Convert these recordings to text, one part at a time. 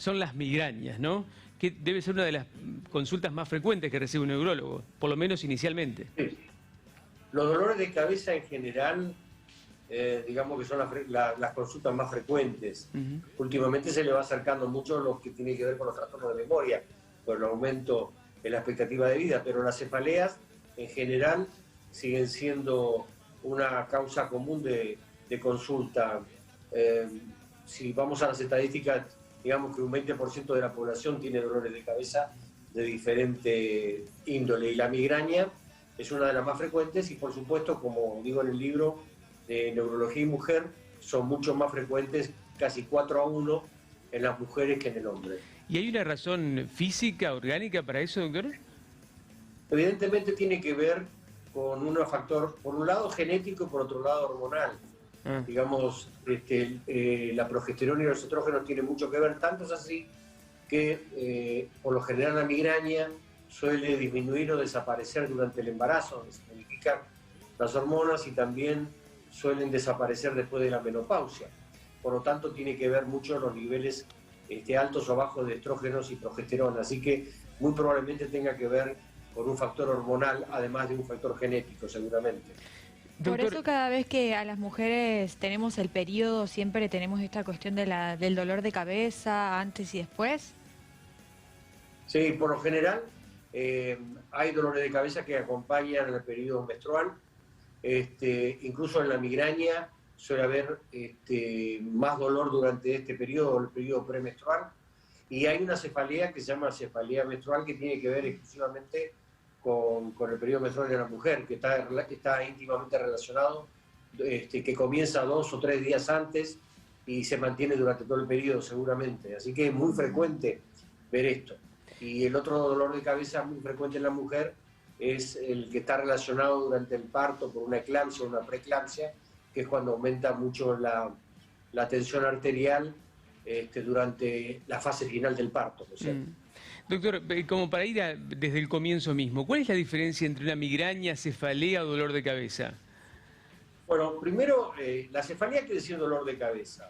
son las migrañas, ¿no? Que debe ser una de las consultas más frecuentes que recibe un neurólogo, por lo menos inicialmente. Sí. Los dolores de cabeza en general, digamos que son las consultas más frecuentes. Últimamente se le va acercando mucho lo que tiene que ver con los trastornos de memoria, por el aumento en la expectativa de vida, pero las cefaleas en general siguen siendo una causa común de consulta. Si vamos a las estadísticas, digamos que un 20% de la población tiene dolores de cabeza de diferente índole, y la migraña es una de las más frecuentes, y por supuesto, como digo en el libro de Neurología y Mujer, son mucho más frecuentes, casi 4-1, en las mujeres que en el hombre. ¿Y hay una razón física, orgánica para eso, doctor? Evidentemente tiene que ver con un factor, por un lado genético y por otro lado hormonal. Digamos, la progesterona y los estrógenos tienen mucho que ver, tanto es así que por lo general la migraña suele disminuir o desaparecer durante el embarazo, donde se modifican las hormonas, y también suelen desaparecer después de la menopausia. Por lo tanto, tiene que ver mucho los niveles altos o bajos de estrógenos y progesterona, así que muy probablemente tenga que ver con un factor hormonal, además de un factor genético, seguramente. Por eso cada vez que a las mujeres tenemos el periodo, siempre tenemos esta cuestión del dolor de cabeza antes y después. Sí, por lo general hay dolores de cabeza que acompañan el periodo menstrual. Incluso en la migraña suele haber más dolor durante este periodo, el periodo premenstrual. Y hay una cefalea que se llama cefalea menstrual, que tiene que ver exclusivamente con el periodo menstrual de la mujer, que está íntimamente relacionado, que comienza 2 o 3 días antes y se mantiene durante todo el periodo seguramente. Así que es muy frecuente ver esto. Y el otro dolor de cabeza muy frecuente en la mujer es el que está relacionado durante el parto por una eclampsia o una preeclampsia, que es cuando aumenta mucho la tensión arterial durante la fase final del parto, ¿no es cierto? Doctor, como para ir desde el comienzo mismo, ¿cuál es la diferencia entre una migraña, cefalea o dolor de cabeza? Bueno, primero, la cefalea quiere decir dolor de cabeza.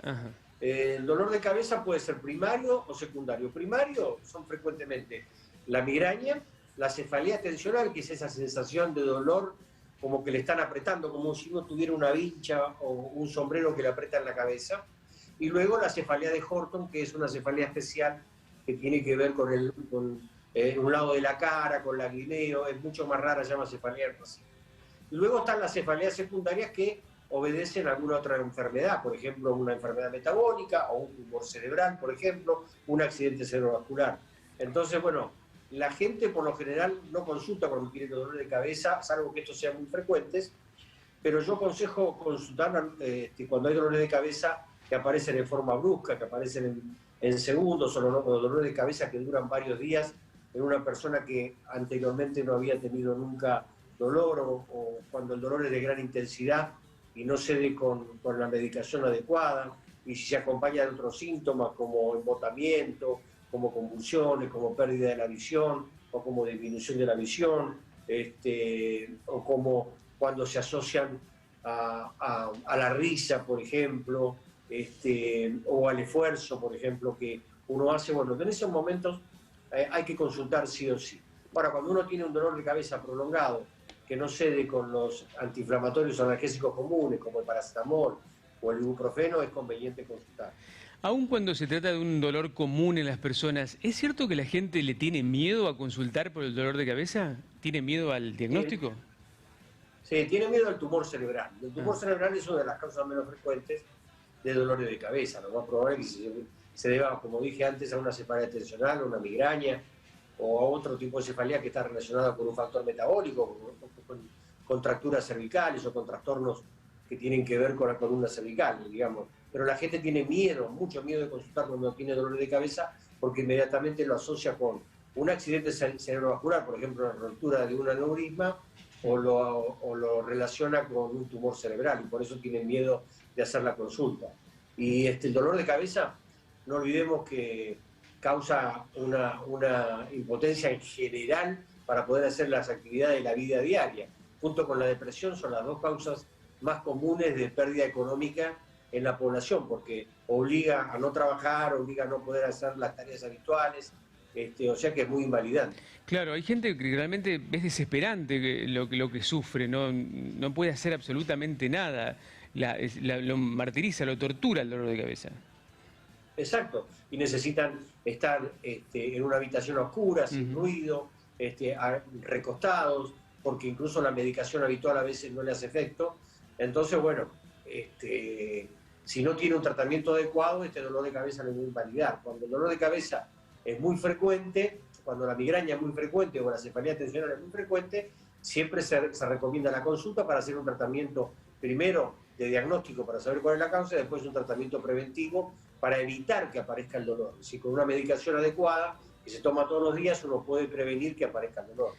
El dolor de cabeza puede ser primario o secundario. Primario son frecuentemente la migraña, la cefalea tensional, que es esa sensación de dolor como que le están apretando, como si uno tuviera una vincha o un sombrero que le aprieta en la cabeza. Y luego la cefalea de Horton, que es una cefalea especial que tiene que ver con un lado de la cara, con lagrimeo, es mucho más rara, se llama cefalea erosiva. Y luego están las cefaleas secundarias que obedecen a alguna otra enfermedad, por ejemplo, una enfermedad metabólica o un tumor cerebral, por ejemplo, un accidente cerebrovascular. Entonces, bueno, la gente por lo general no consulta cuando tiene dolor de cabeza, salvo que estos sean muy frecuentes, pero yo aconsejo consultar cuando hay dolores de cabeza que aparecen en forma brusca, que aparecen en segundos, o dolores de cabeza que duran varios días en una persona que anteriormente no había tenido nunca dolor, o cuando el dolor es de gran intensidad y no cede con la medicación adecuada, y si se acompaña de otros síntomas como embotamiento, como convulsiones, como pérdida de la visión, o como disminución de la visión, o como cuando se asocian a la risa, por ejemplo, o al esfuerzo, por ejemplo, que uno hace. Bueno, en esos momentos hay que consultar sí o sí. Ahora, cuando uno tiene un dolor de cabeza prolongado, que no cede con los antiinflamatorios analgésicos comunes, como el paracetamol o el ibuprofeno, es conveniente consultar. Aun cuando se trata de un dolor común en las personas, ¿es cierto que la gente le tiene miedo a consultar por el dolor de cabeza? ¿Tiene miedo al diagnóstico? Sí, tiene miedo al tumor cerebral. El tumor cerebral es una de las causas menos frecuentes de dolores de cabeza. Lo más probable es que se deba, como dije antes, a una cefalea tensional, a una migraña, o a otro tipo de cefalea que está relacionada con un factor metabólico, con contracturas cervicales o con trastornos que tienen que ver con la columna cervical, digamos. Pero la gente tiene miedo, mucho miedo de consultar cuando tiene dolor de cabeza, porque inmediatamente lo asocia con un accidente cerebrovascular, por ejemplo, la ruptura de un aneurisma, o lo relaciona con un tumor cerebral, y por eso tienen miedo de hacer la consulta. Y el dolor de cabeza, no olvidemos que causa una impotencia en general para poder hacer las actividades de la vida diaria. Junto con la depresión son las dos causas más comunes de pérdida económica en la población, porque obliga a no trabajar, obliga a no poder hacer las tareas habituales, o sea que es muy invalidante. Claro, hay gente que realmente es desesperante lo que sufre, no puede hacer absolutamente nada, lo martiriza, lo tortura el dolor de cabeza. Exacto, y necesitan estar en una habitación oscura, sin ruido, recostados, porque incluso la medicación habitual a veces no le hace efecto. Entonces, bueno, si no tiene un tratamiento adecuado, este dolor de cabeza lo va a invalidar. Cuando el dolor de cabeza es muy frecuente, cuando la migraña es muy frecuente o la cefalea tensional es muy frecuente, siempre se recomienda la consulta para hacer un tratamiento, primero de diagnóstico para saber cuál es la causa, y después un tratamiento preventivo para evitar que aparezca el dolor. Si con una medicación adecuada, que se toma todos los días, uno puede prevenir que aparezca el dolor.